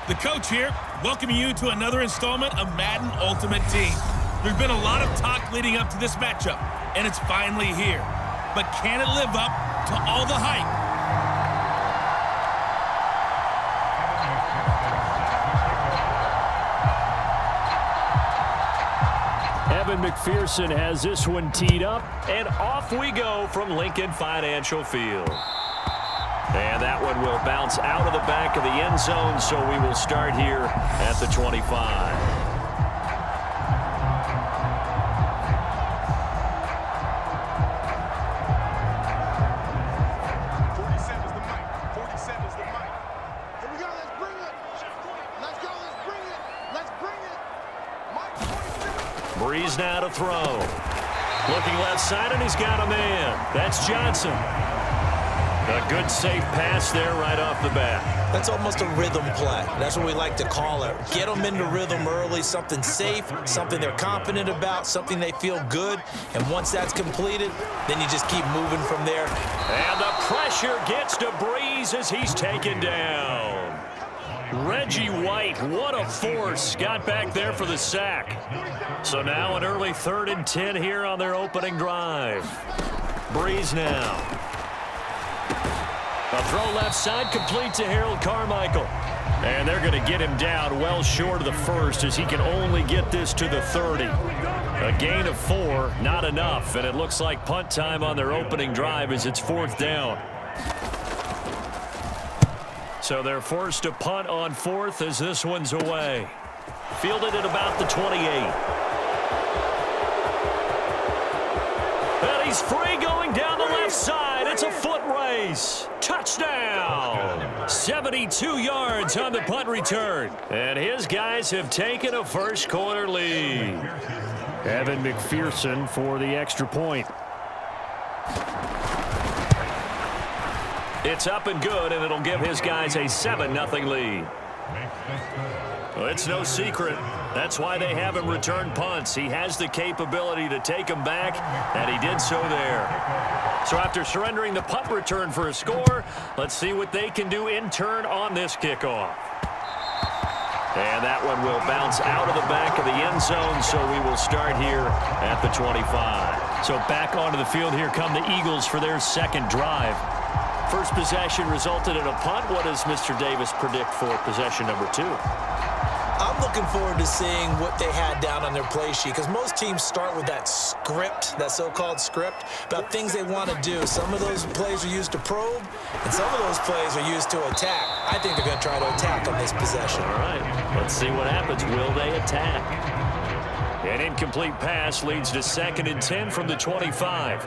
The coach here, welcoming you to another installment of Madden Ultimate Team. There's been a lot of talk leading up to this matchup, and it's finally here. But can it live up to all the hype? Evan McPherson has this one teed up, and off we go from Lincoln Financial Field. And that one will bounce out of the back of the end zone, so we will start here at the 25. Breeze now to throw. Looking left side, and he's got a man. That's Johnson. A good, safe pass there right off the bat. That's almost a rhythm play. That's what we like to call it. Get them into rhythm early, something safe, something they're confident about, something they feel good. And once that's completed, then you just keep moving from there. And the pressure gets to Breeze as he's taken down. Reggie White, what a force, got back there for the sack. So now an early 3rd and 10 here on their opening drive. Breeze now. A throw left side complete to Harold Carmichael. And they're going to get him down well short of the first as he can only get this to the 30. A gain of 4, not enough, and it looks like punt time on their opening drive as it's 4th down. So they're forced to punt on 4th as this one's away. Fielded at about the 28. And he's free going down the left side. It's a foot race. Touchdown. 72 yards on the punt return. And his guys have taken a first quarter lead. Evan McPherson for the extra point. It's up and good, and it'll give his guys a 7-0 lead. Well, it's no secret. That's why they have him return punts. He has the capability to take them back, and he did so there. So after surrendering the punt return for a score, let's see what they can do in turn on this kickoff. And that one will bounce out of the back of the end zone, so we will start here at the 25. So back onto the field here come the Eagles for their second drive. First possession resulted in a punt. What does Mr. Davis predict for possession number 2? I'm looking forward to seeing what they had down on their play sheet, because most teams start with that script, that so-called script, about things they want to do. Some of those plays are used to probe, and some of those plays are used to attack. I think they're going to try to attack on this possession. All right, let's see what happens. Will they attack? An incomplete pass leads to 2nd and 10 from the 25.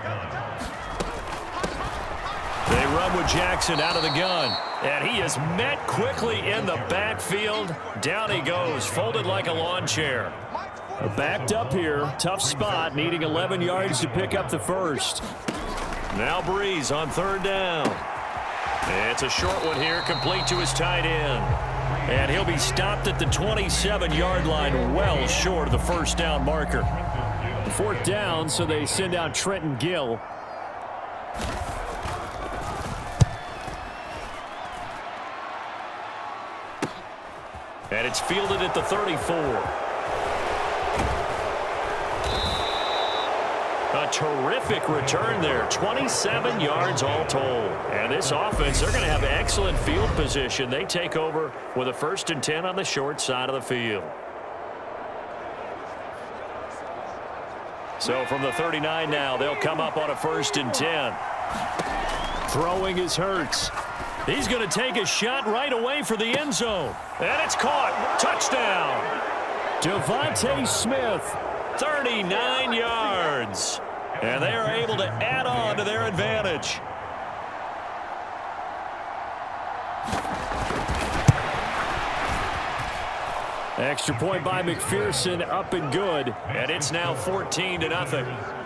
They run with Jackson out of the gun. And he is met quickly in the backfield. Down he goes, folded like a lawn chair. Backed up here, tough spot, needing 11 yards to pick up the first. Now Breeze on 3rd down. It's a short one here, complete to his tight end. And he'll be stopped at the 27-yard line, well short of the first down marker. 4th down, so they send out Trenton Gill. And it's fielded at the 34. A terrific return there. 27 yards all told. And this offense, they're going to have excellent field position. They take over with a 1st and 10 on the short side of the field. So from the 39 now, they'll come up on a 1st and 10. Throwing is Hurts. He's going to take a shot right away for the end zone. And it's caught. Touchdown. Devontae Smith, 39 yards. And they are able to add on to their advantage. Extra point by McPherson, up and good. And it's now 14-0.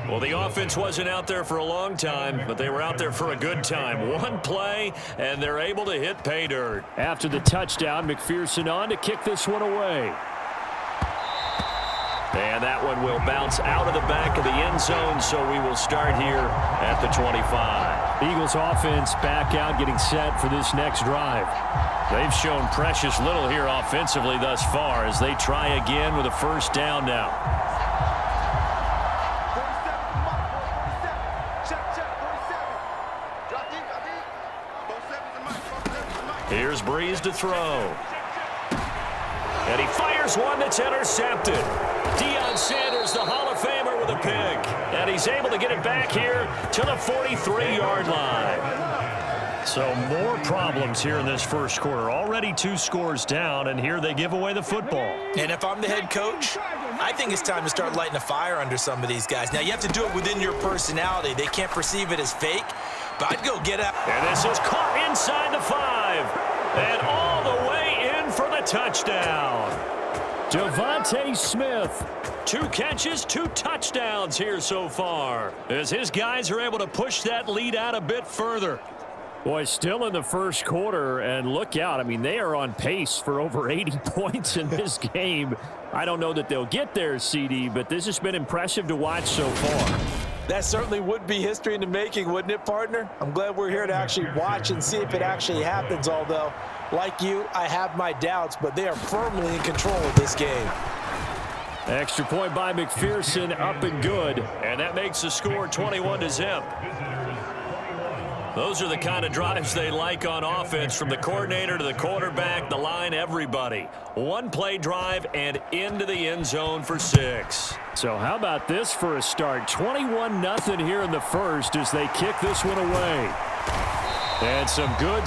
Well, the offense wasn't out there for a long time, but they were out there for a good time. One play, and they're able to hit pay dirt. After the touchdown, McPherson on to kick this one away. And that one will bounce out of the back of the end zone, so we will start here at the 25. Eagles offense back out getting set for this next drive. They've shown precious little here offensively thus far as they try again with a first down now. Here's Breeze to throw. And he fires one that's intercepted. Deion Sanders, the Hall of Famer, with a pick. And he's able to get it back here to the 43-yard line. So more problems here in this first quarter. Already 2 scores down, and here they give away the football. And if I'm the head coach, I think it's time to start lighting a fire under some of these guys. Now, you have to do it within your personality. They can't perceive it as fake, but I'd go get up. And this is caught inside the 5. And all the way in for the touchdown. Devontae Smith. 2 catches, 2 touchdowns here so far, as his guys are able to push that lead out a bit further. Boy, still in the first quarter, and look out. I mean, they are on pace for over 80 points in this game. I don't know that they'll get there, CD, but this has been impressive to watch so far. That certainly would be history in the making, wouldn't it, partner? I'm glad we're here to actually watch and see if it actually happens, although, like you, I have my doubts, but they are firmly in control of this game. Extra point by McPherson, up and good. And that makes the score 21-0. Those are the kind of drives they like on offense, from the coordinator to the quarterback, the line, everybody. 1-play drive and into the end zone for 6. So how about this for a start? 21-0 here in the first as they kick this one away. And some good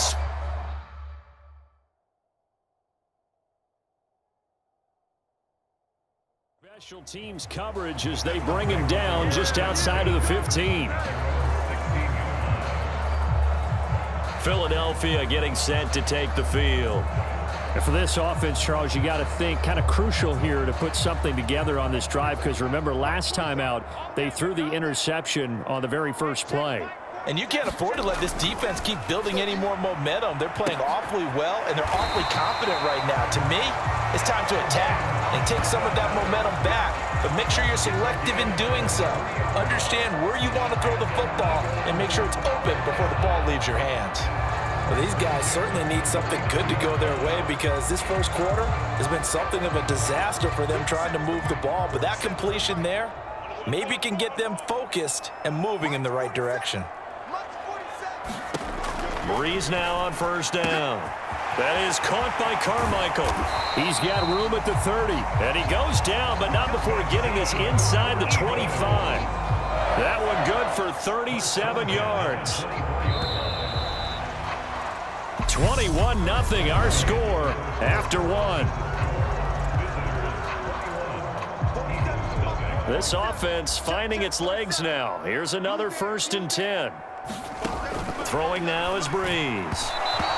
special teams coverage as they bring him down just outside of the 15. Philadelphia getting set to take the field. And for this offense, Charles, you got to think kind of crucial here to put something together on this drive, because remember last time out they threw the interception on the very first play. And you can't afford to let this defense keep building any more momentum. They're playing awfully well, and they're awfully confident right now. To me, it's time to attack and take some of that momentum back, but make sure you're selective in doing so. Understand where you want to throw the football and make sure it's open before the ball leaves your hands. Well, these guys certainly need something good to go their way, because this first quarter has been something of a disaster for them trying to move the ball, but that completion there maybe can get them focused and moving in the right direction. Breeze now on first down. That is caught by Carmichael. He's got room at the 30. And he goes down, but not before getting this inside the 25. That one good for 37 yards. 21-0 our score after 1. This offense finding its legs now. Here's another 1st and 10. Throwing now is Breeze.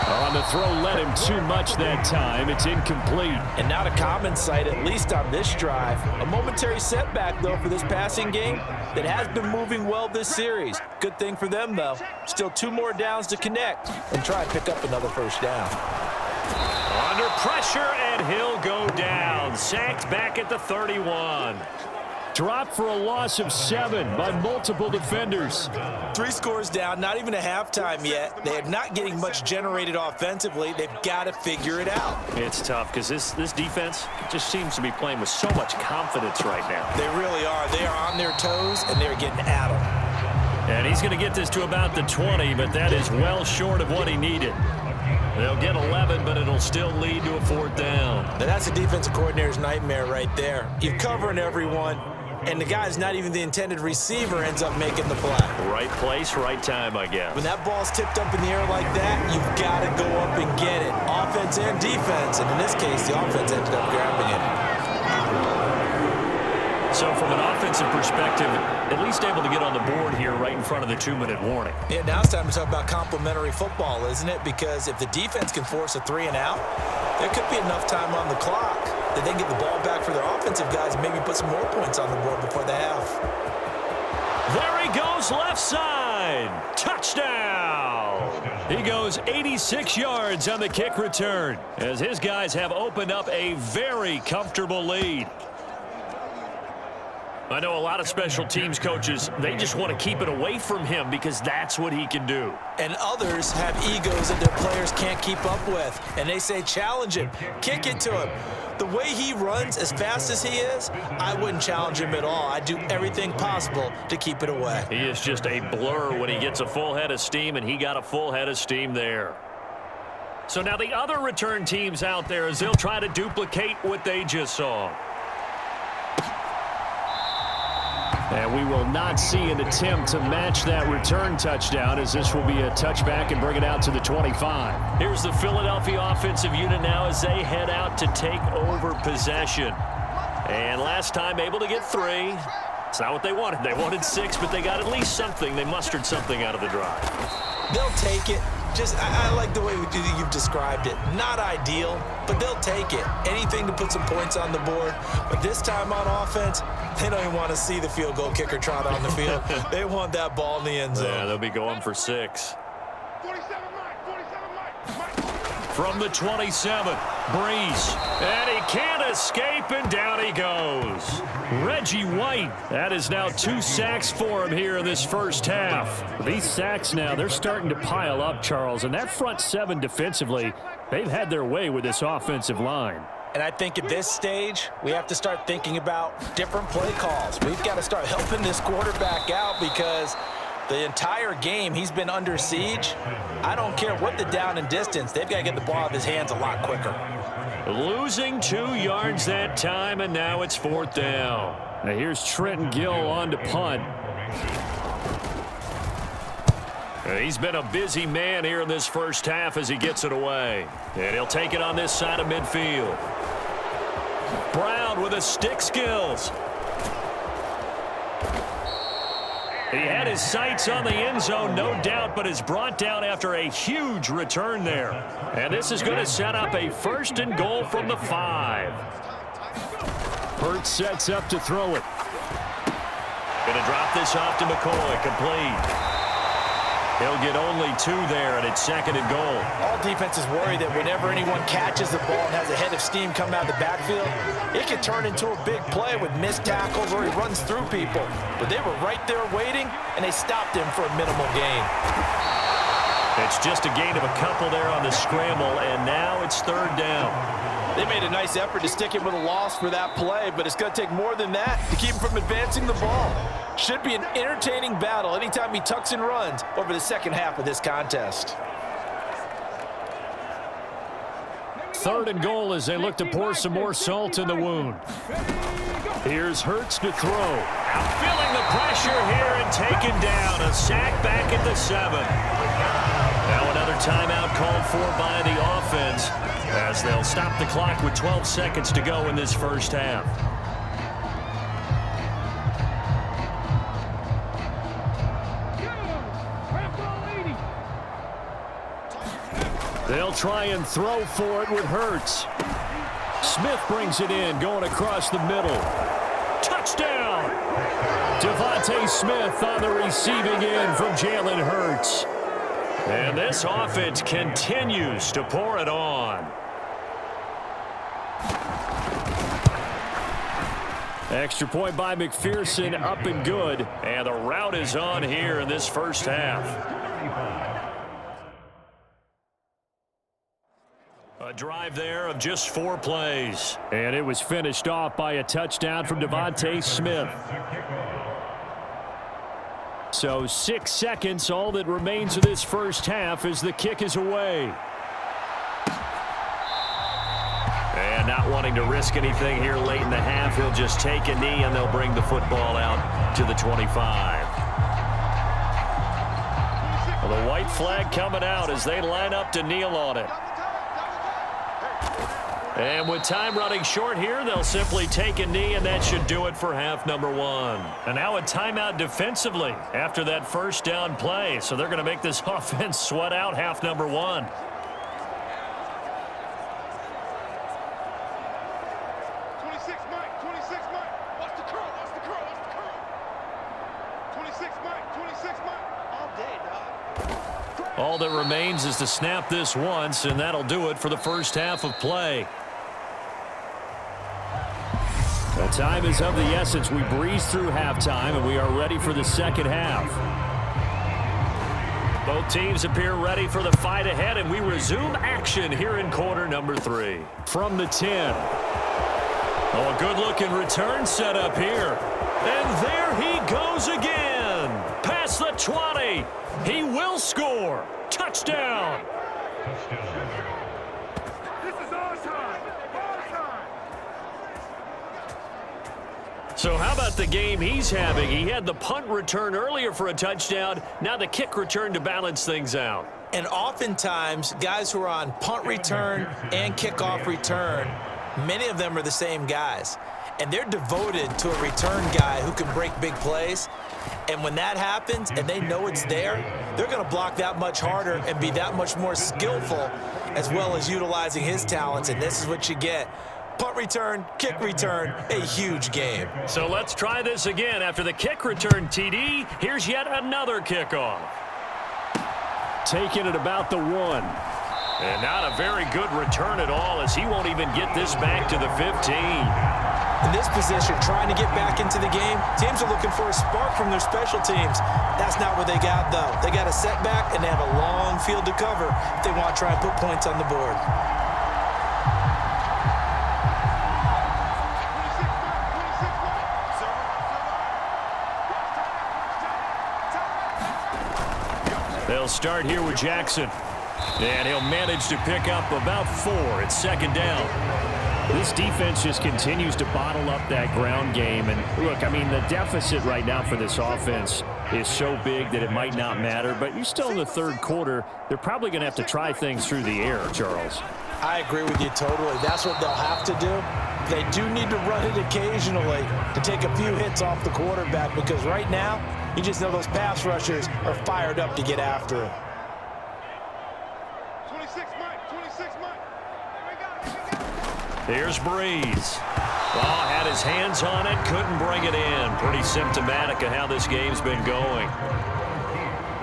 On the throw, led him too much that time. It's incomplete. And not a common sight, at least on this drive. A momentary setback, though, for this passing game that has been moving well this series. Good thing for them, though. Still 2 more downs to connect and try and pick up another first down. Under pressure, and he'll go down. Sacked back at the 31. Dropped for a loss of 7 by multiple defenders. 3 scores down, not even a halftime yet. They are not getting much generated offensively. They've got to figure it out. It's tough because this defense just seems to be playing with so much confidence right now. They really are. They are on their toes, and they're getting at them. And he's going to get this to about the 20, but that is well short of what he needed. They'll get 11, but it'll still lead to a 4th down. Now that's a defensive coordinator's nightmare right there. You're covering everyone, and the guy's not even the intended receiver ends up making the play. Right place, right time, I guess. When that ball's tipped up in the air like that, you've got to go up and get it. Offense and defense, and in this case, the offense ended up grabbing it. So from an offensive perspective, at least able to get on the board here right in front of the 2-minute warning. Yeah, now it's time to talk about complementary football, isn't it? Because if the defense can force a 3 and out, there could be enough time on the clock that they can get the ball back for their offensive guys and maybe put some more points on the board before the half. There he goes, left side. Touchdown. He goes 86 yards on the kick return as his guys have opened up a very comfortable lead. I know a lot of special teams coaches, they just want to keep it away from him because that's what he can do. And others have egos that their players can't keep up with. And they say, challenge him, kick it to him. The way he runs, as fast as he is, I wouldn't challenge him at all. I'd do everything possible to keep it away. He is just a blur when he gets a full head of steam, and he got a full head of steam there. So now the other return teams out there, as they'll try to duplicate what they just saw. And we will not see an attempt to match that return touchdown, as this will be a touchback and bring it out to the 25. Here's the Philadelphia offensive unit now as they head out to take over possession. And last time able to get 3. It's not what they wanted. They wanted 6, but they got at least something. They mustered something out of the drive. They'll take it. I like the way you've described it. Not ideal, but they'll take it. Anything to put some points on the board. But this time on offense, they don't even want to see the field goal kicker trot on the field. They want that ball in the end zone. Yeah, they'll be going for 6. From the 27, Brees. And he can't escape, and down he goes. Reggie White. That is now 2 sacks for him here in this first half. These sacks now, they're starting to pile up, Charles. And that front 7 defensively, they've had their way with this offensive line. And I think at this stage, we have to start thinking about different play calls. We've got to start helping this quarterback out because the entire game, he's been under siege. I don't care what the down and distance. They've got to get the ball out of his hands a lot quicker. Losing 2 yards that time, and now it's 4th down. Now here's Trenton Gill on to punt. He's been a busy man here in this first half as he gets it away. And he'll take it on this side of midfield. Brown with his stick skills. He had his sights on the end zone, no doubt, but is brought down after a huge return there. And this is going to set up a 1st and goal from the 5. Hurts sets up to throw it. Going to drop this off to McCoy, complete. He'll get only 2 there, and it's 2nd and goal. All defenses worry that whenever anyone catches the ball and has a head of steam coming out of the backfield, it can turn into a big play with missed tackles or he runs through people. But they were right there waiting, and they stopped him for a minimal gain. It's just a gain of a couple there on the scramble, and now it's 3rd down. They made a nice effort to stick him with a loss for that play, but it's going to take more than that to keep him from advancing the ball. Should be an entertaining battle anytime he tucks and runs over the second half of this contest. 3rd and goal as they look to pour some more salt in the wound. Here's Hurts to throw. Out feeling the pressure here and taken down. A sack back at the 7. Now another timeout called for by the offense as they'll stop the clock with 12 seconds to go in this first half. They'll try and throw for it with Hurts. Smith brings it in, going across the middle. Touchdown! Devontae Smith on the receiving end from Jalen Hurts. And this offense continues to pour it on. Extra point by McPherson, up and good. And the route is on here in this first half. A drive there of just 4 plays. And it was finished off by a touchdown from Devontae Smith. So 6 seconds, all that remains of this first half as the kick is away. And not wanting to risk anything here late in the half, he'll just take a knee and they'll bring the football out to the 25. Well, the white flag coming out as they line up to kneel on it. And with time running short here, they'll simply take a knee, and that should do it for half number 1. And now a timeout defensively after that first down play. So they're going to make this offense sweat out half number 1. 26 Mike, 26 Mike. Watch the curl, watch the curl, watch the curl. 26 Mike, 26 Mike. All day, dog. All that remains is to snap this once, and that'll do it for the first half of play. Time is of the essence. We breeze through halftime, and we are ready for the second half. Both teams appear ready for the fight ahead, and we resume action here in quarter number 3. From the 10. Oh, a good-looking return set up here. And there he goes again. Past the 20. He will score. Touchdown. This is our time. Our time. So how about the game he's having? He had the punt return earlier for a touchdown. Now the kick return to balance things out. And oftentimes, guys who are on punt return and kickoff return, many of them are the same guys. And they're devoted to a return guy who can break big plays. And when that happens and they know it's there, they're going to block that much harder and be that much more skillful, as well as utilizing his talents. And this is what you get. Punt return, kick return, a huge game. So let's try this again. After the kick return, TD, here's yet another kickoff. Taking it about the 1. And not a very good return at all, as he won't even get this back to the 15. In this position, trying to get back into the game, teams are looking for a spark from their special teams. That's not what they got, though. They got a setback, and they have a long field to cover if they want to try and put points on the board. They'll start here with Jackson. And he'll manage to pick up about 4. It's second down. This defense just continues to bottle up that ground game. And look, I mean, the deficit right now for this offense is so big that it might not matter. But you're still in the third quarter. They're probably going to have to try things through the air, Charles. I agree with you totally. That's what they'll have to do. They do need to run it occasionally to take a few hits off the quarterback, because right now, you just know those pass rushers are fired up to get after him. 26 Mike. 26 Mike. Here we go. Here's Breeze. Well, had his hands on it, couldn't bring it in. Pretty symptomatic of how this game's been going.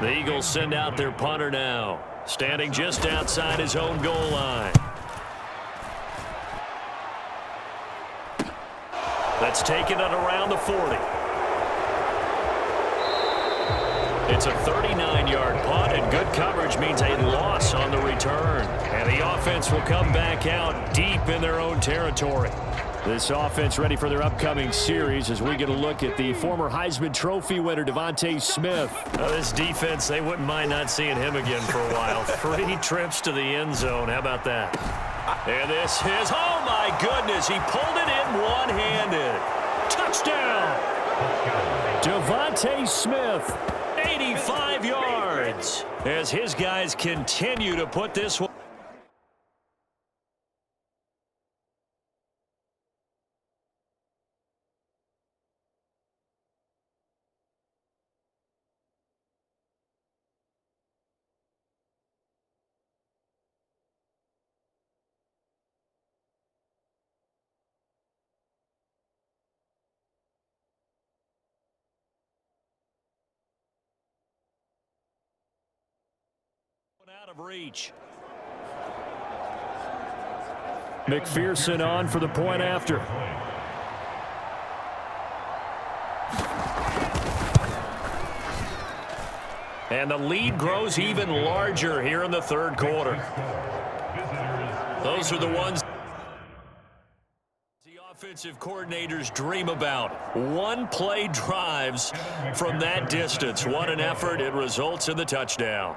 The Eagles send out their punter now, standing just outside his own goal line. That's taken it around the 40. It's a 39-yard punt, and good coverage means a loss on the return. And the offense will come back out deep in their own territory. This offense ready for their upcoming series as we get a look at the former Heisman Trophy winner, DeVonta Smith. This defense, they wouldn't mind not seeing him again for a while. 3 trips to the end zone. How about that? And this is, oh my goodness, he pulled it in one-handed. Touchdown! DeVonta Smith. 85 yards as his guys continue to put this one. Out of reach. McPherson on for the point after. And the lead grows even larger here in the third quarter. Those are the ones the offensive coordinators dream about. One-play drives from that distance. What an effort. It results in the touchdown.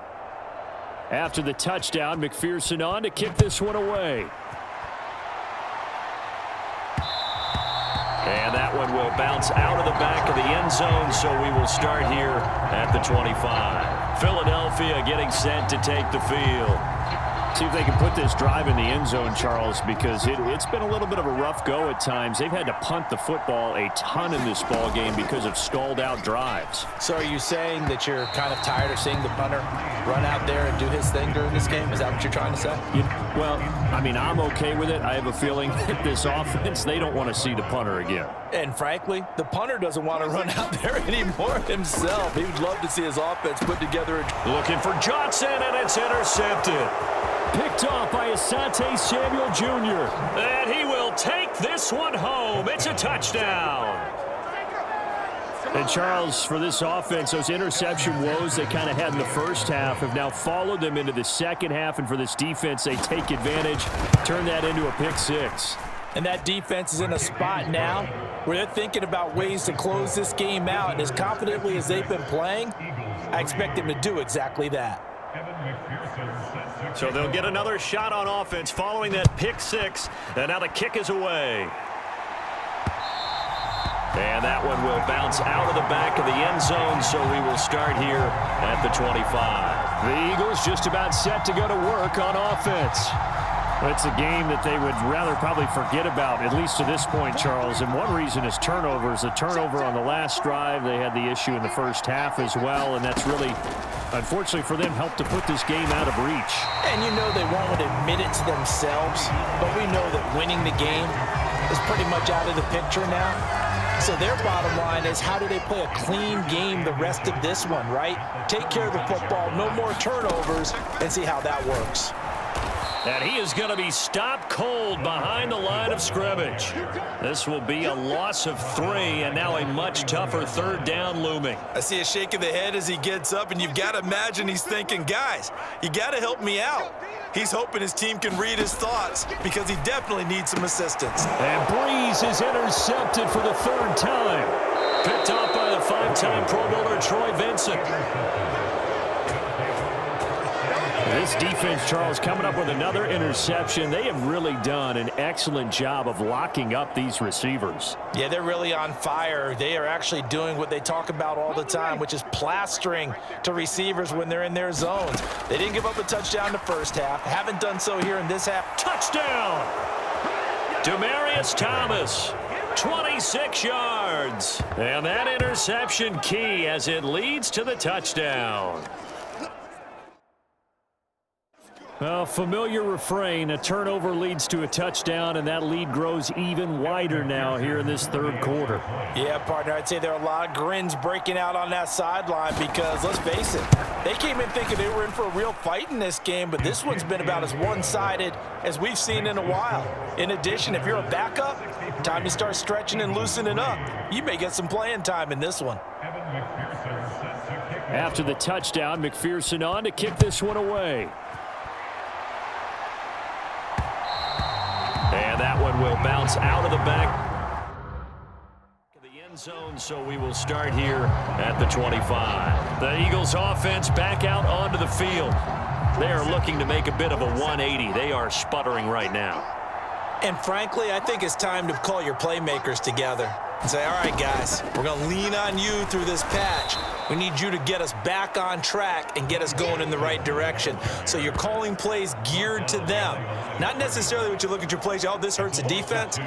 After the touchdown, McPherson on to kick this one away. And that one will bounce out of the back of the end zone, so we will start here at the 25. Philadelphia getting set to take the field. See if they can put this drive in the end zone, Charles, because it's been a little bit of a rough go at times. They've had to punt the football a ton in this ball game because of stalled-out drives. So are you saying that you're kind of tired of seeing the punter run out there and do his thing during this game? Is that what you're trying to say? Well, I mean, I'm okay with it. I have a feeling that this offense, they don't want to see the punter again. And frankly, the punter doesn't want to run out there anymore himself. He would love to see his offense put together. Looking for Johnson, and it's intercepted. picked off by Asante Samuel Jr. And he will take this one home. It's a touchdown. And Charles, for this offense, those interception woes they kind of had in the first half have now followed them into the second half. And for this defense, they take advantage, turn that into a pick six. And that defense is in a spot now where they're thinking about ways to close this game out. And as confidently as they've been playing, I expect them to do exactly that. So they'll get another shot on offense following that pick six. And now the kick is away. And that one will bounce out of the back of the end zone, so we will start here at the 25. The Eagles just about set to go to work on offense. It's a game that they would rather probably forget about, at least to this point, Charles. And one reason is turnovers. A turnover on the last drive. They had the issue in the first half as well, and that's really, unfortunately for them, helped to put this game out of reach. And you know they won't admit it to themselves, but we know that winning the game is pretty much out of the picture now. So their bottom line is, how do they play a clean game the rest of this one, right? Take care of the football, no more turnovers, and see how that works. And he is going to be stopped cold behind the line of scrimmage. This will be a loss of 3, and now a much tougher third down looming. I see a shake of the head as he gets up, and you've got to imagine he's thinking, guys, you got to help me out. He's hoping his team can read his thoughts because he definitely needs some assistance. And Breeze is intercepted for the third time. Picked off by the 5-time Pro Bowler Troy Vincent. This defense, Charles, coming up with another interception. They have really done an excellent job of locking up these receivers. Yeah, they're really on fire. They are actually doing what they talk about all the time, which is plastering to receivers when they're in their zones. They didn't give up a touchdown in the first half. Haven't done so here in this half. Touchdown! Demaryius Thomas, 26 yards. And that interception key as it leads to the touchdown. Well, familiar refrain, a turnover leads to a touchdown, and that lead grows even wider now here in this third quarter. Yeah, partner, I'd say there are a lot of grins breaking out on that sideline because, let's face it, they came in thinking they were in for a real fight in this game, but this one's been about as one-sided as we've seen in a while. In addition, if you're a backup, time to start stretching and loosening up. You may get some playing time in this one. After the touchdown, McPherson on to kick this one away. And that one will bounce out of the back of the end zone, so we will start here at the 25. The Eagles offense back out onto the field. They are looking to make a bit of a 180. They are sputtering right now. And frankly, I think it's time to call your playmakers together and say, all right, guys, we're going to lean on you through this patch. We need you to get us back on track and get us going in the right direction. So you're calling plays geared to them. Not necessarily what you look at your plays, oh, this hurts the defense.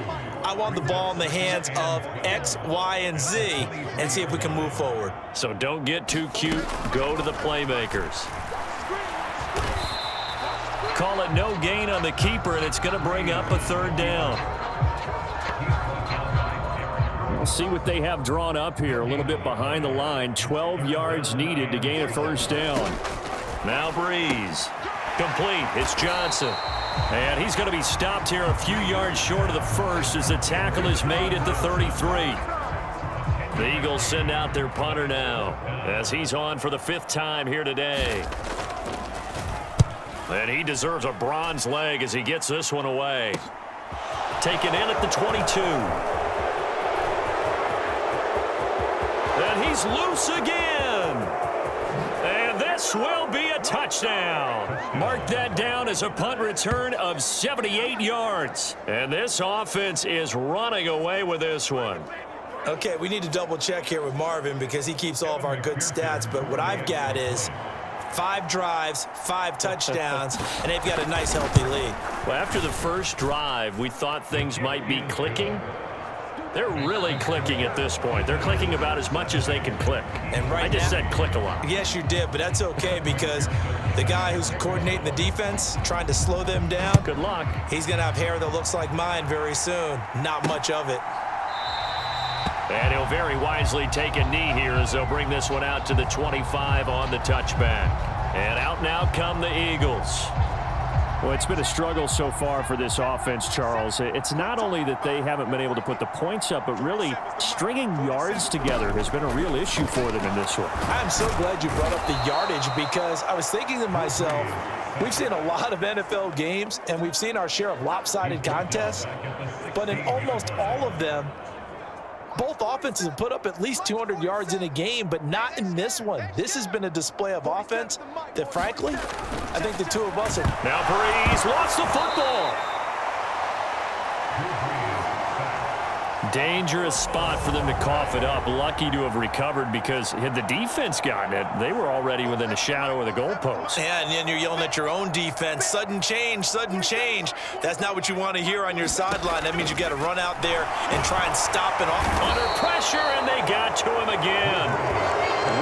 I want the ball in the hands of X, Y, and Z and see if we can move forward. So don't get too cute. Go to the playmakers. Call it no gain on the keeper, and it's going to bring up a third down. We'll see what they have drawn up here. A little bit behind the line. 12 yards needed to gain a first down. Now Breeze. Complete. It's Johnson. And he's going to be stopped here a few yards short of the first as the tackle is made at the 33. The Eagles send out their punter now as he's on for the 5th time here today. And he deserves a bronze leg as he gets this one away. Taken in at the 22. And he's loose again. And this will be a touchdown. Mark that down as a punt return of 78 yards. And this offense is running away with this one. Okay, we need to double check here with Marvin because he keeps all of our good stats. But what I've got is 5 drives, 5 touchdowns, and they've got a nice, healthy lead. Well, after the first drive, we thought things might be clicking. They're really clicking at this point. They're clicking about as much as they can click. And right I just now, said click a lot. Yes, you did, but that's okay because the guy who's coordinating the defense, trying to slow them down, Good luck. he's going to have hair that looks like mine very soon. Not much of it. And he'll very wisely take a knee here as they'll bring this one out to the 25 on the touchback. And out now come the Eagles. Well, it's been a struggle so far for this offense, Charles. It's not only that they haven't been able to put the points up, but really stringing yards together has been a real issue for them in this one. I'm so glad you brought up the yardage because I was thinking to myself, we've seen a lot of NFL games, and we've seen our share of lopsided contests, but in almost all of them, both offenses have put up at least 200 yards in a game, but not in this one. This has been a display of offense that, frankly, I think the two of us have... Now Breeze lost the football. Dangerous spot for them to cough it up. Lucky to have recovered because had the defense gotten it, they were already within a shadow of the goalpost. Yeah, and then you're yelling at your own defense. Sudden change, sudden change. That's not what you want to hear on your sideline. That means you got to run out there and try and stop it off. Under pressure, and they got to him again.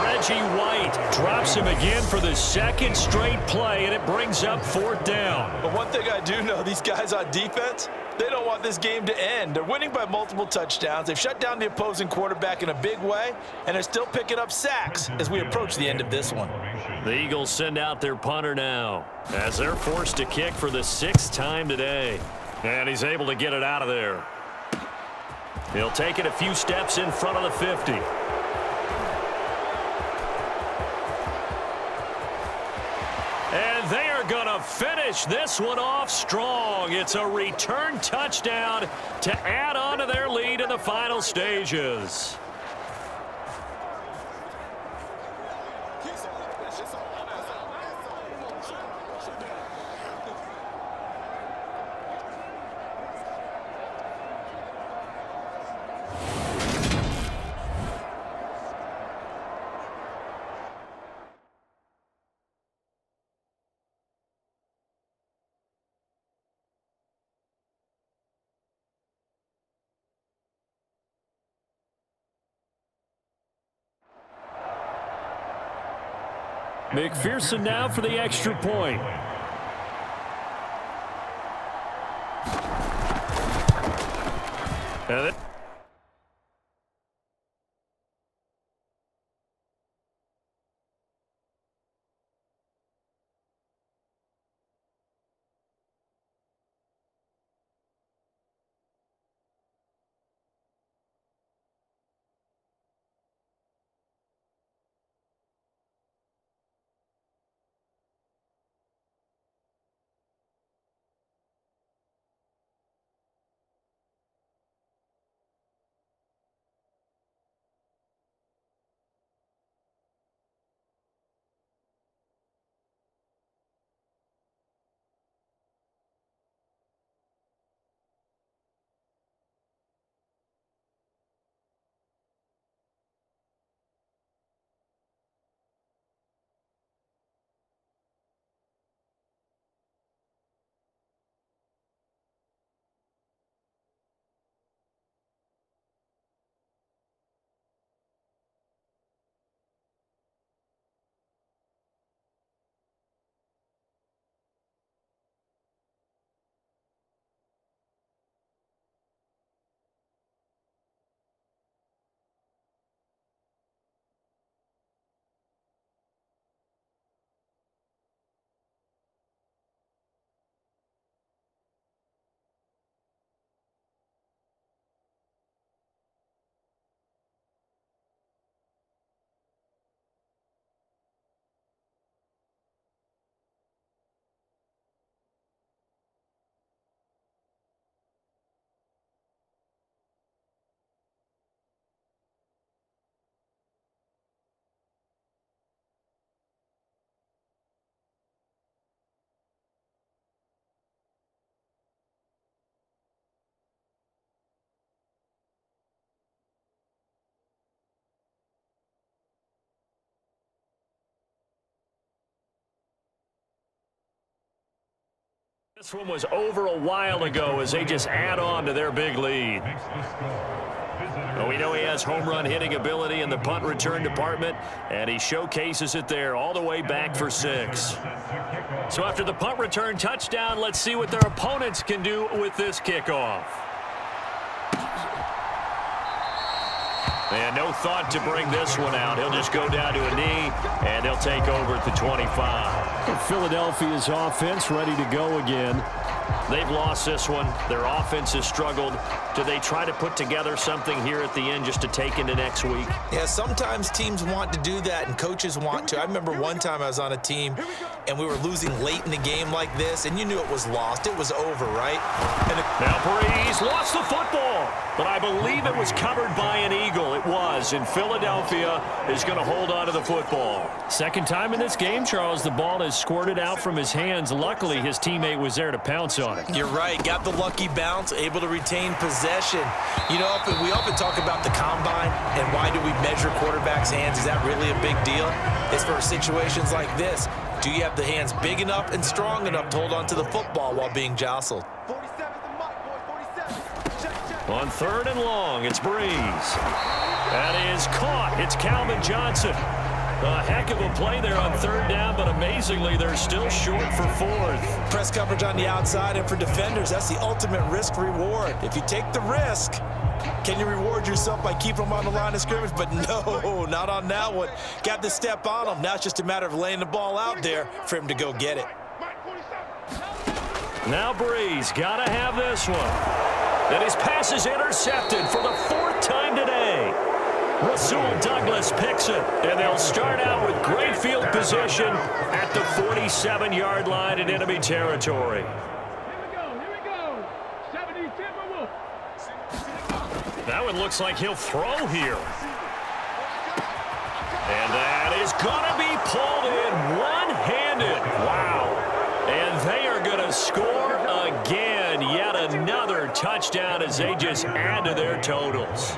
Reggie White drops him again for the second straight play, and it brings up 4th down. But one thing I do know, these guys on defense, they don't want this game to end. They're winning by multiple touchdowns. They've shut down the opposing quarterback in a big way, and they're still picking up sacks as we approach the end of this one. The Eagles send out their punter now as they're forced to kick for the 6th time today. And he's able to get it out of there. He'll take it a few steps in front of the 50. And they are going to finish this one off strong. It's a return touchdown to add on to their lead in the final stages. McPherson now for the extra point. And this one was over a while ago as they just add on to their big lead. Well, we know he has home run hitting ability in the punt return department, and he showcases it there all the way back for 6. So after the punt return touchdown, let's see what their opponents can do with this kickoff. And no thought to bring this one out. He'll just go down to a knee, and they'll take over at the 25. Philadelphia's offense ready to go again. They've lost this one. Their offense has struggled. Do they try to put together something here at the end just to take into next week? Yeah, sometimes teams want to do that and coaches want to. I remember one time I was on a team and we were losing late in the game like this, and you knew it was lost. It was over, right? Now Breeze lost the football, but I believe it was covered by an Eagle. It was, and Philadelphia is going to hold on to the football. Second time in this game, Charles, the ball has squirted out from his hands. Luckily, his teammate was there to pounce on it. You're right. Got the lucky bounce, able to retain possession. You know, we often talk about the combine and why do we measure quarterbacks' hands. Is that really a big deal? It's for situations like this. Do you have the hands big enough and strong enough to hold on to the football while being jostled? 47's the mic, boys. 47. Check. On third and long, it's Breeze. That is caught. It's Calvin Johnson. A heck of a play there on third down, but amazingly, they're still short for fourth. Press coverage on the outside, and for defenders, that's the ultimate risk-reward. If you take the risk, can you reward yourself by keeping them on the line of scrimmage? But no, not on that one. Got to step on them. Now it's just a matter of laying the ball out there for him to go get it. Mike 47. Now Breeze got to have this one. And his pass is intercepted for the fourth time today. Rasul Douglas picks it, and they'll start out with great field position at the 47-yard line in enemy territory. Here we go. 70 Timberwolves. That one looks like he'll throw here. And that is going to be pulled in one-handed. Wow. And they are going to score again. Yet another touchdown as they just add to their totals.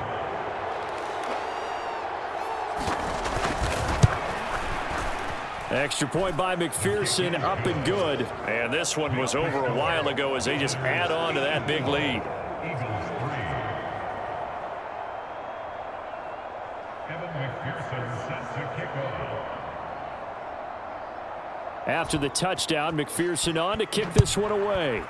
Extra point by McPherson, up and good. And this one was over a while ago as they just add on to that big lead. After the touchdown, McPherson on to kick this one away.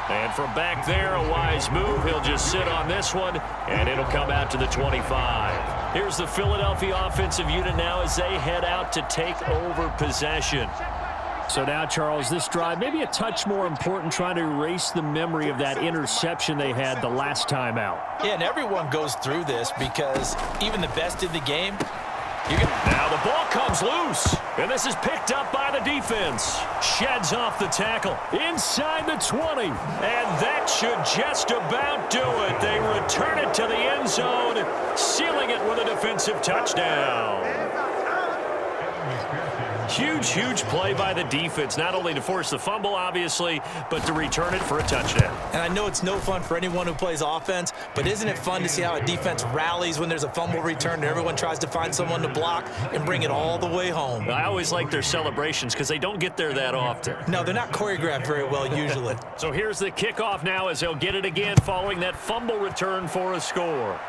And from back there, a wise move. He'll just sit on this one, and it'll come out to the 25. Here's the Philadelphia offensive unit now as they head out to take over possession. So now, Charles, this drive maybe a touch more important, trying to erase the memory of that interception they had the last time out. Yeah, and everyone goes through this because even the best in the game, now the ball comes loose, and this is picked up by the defense. Sheds off the tackle. Inside the 20. And that should just about do it. They return it to the end zone, sealing it with a defensive touchdown. Huge, huge play by the defense, not only to force the fumble, obviously, but to return it for a touchdown. and I know it's no fun for anyone who plays offense, but isn't it fun to see how a defense rallies when there's a fumble return and everyone tries to find someone to block and bring it all the way home? I always like their celebrations because they don't get there that often. No, they're not choreographed very well usually. So here's the kickoff now as they'll get it again following that fumble return for a score.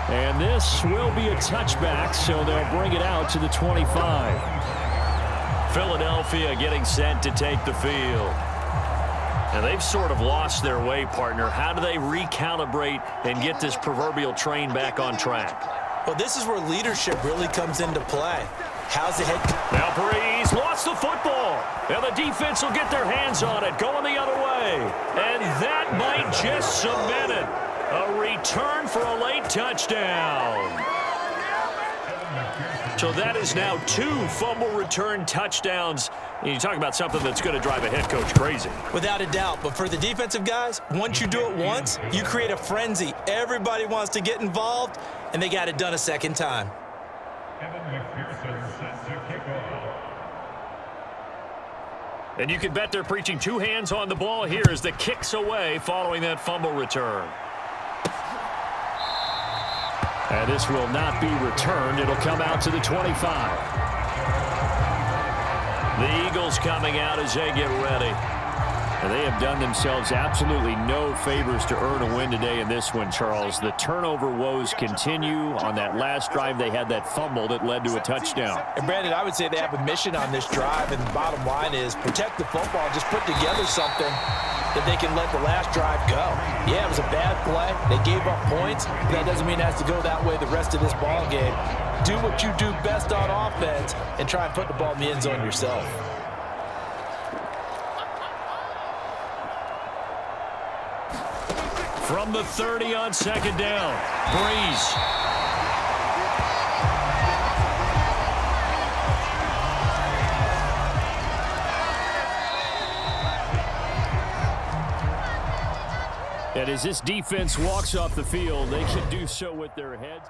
And this will be a touchback, so they'll bring it out to the 25. Philadelphia getting set to take the field. And they've sort of lost their way, partner. How do they recalibrate and get this proverbial train back on track? Well, this is where leadership really comes into play. How's the head? Now Breeze lost the football. And the defense will get their hands on it, going the other way. And that might just cement it. A return for a late touchdown. So that is now 2 fumble return touchdowns. And you talk about something that's going to drive a head coach crazy. Without a doubt, but for the defensive guys, once you do it once, you create a frenzy. Everybody wants to get involved, and they got it done a second time. And you can bet they're preaching 2 hands on the ball here as the kick's away following that fumble return. And this will not be returned. It'll come out to the 25. The Eagles coming out as they get ready. And they have done themselves absolutely no favors to earn a win today in this one, Charles. The turnover woes continue. On that last drive, they had that fumble that led to a touchdown. And Brandon, I would say they have a mission on this drive, and the bottom line is protect the football, just put together something. that they can let the last drive go. Yeah, it was a bad play. They gave up points. But that doesn't mean it has to go that way the rest of this ball game. Do what you do best on offense and try and put the ball in the end zone yourself. From the 30 on second down, Breeze. And as this defense walks off the field, they can do so with their heads.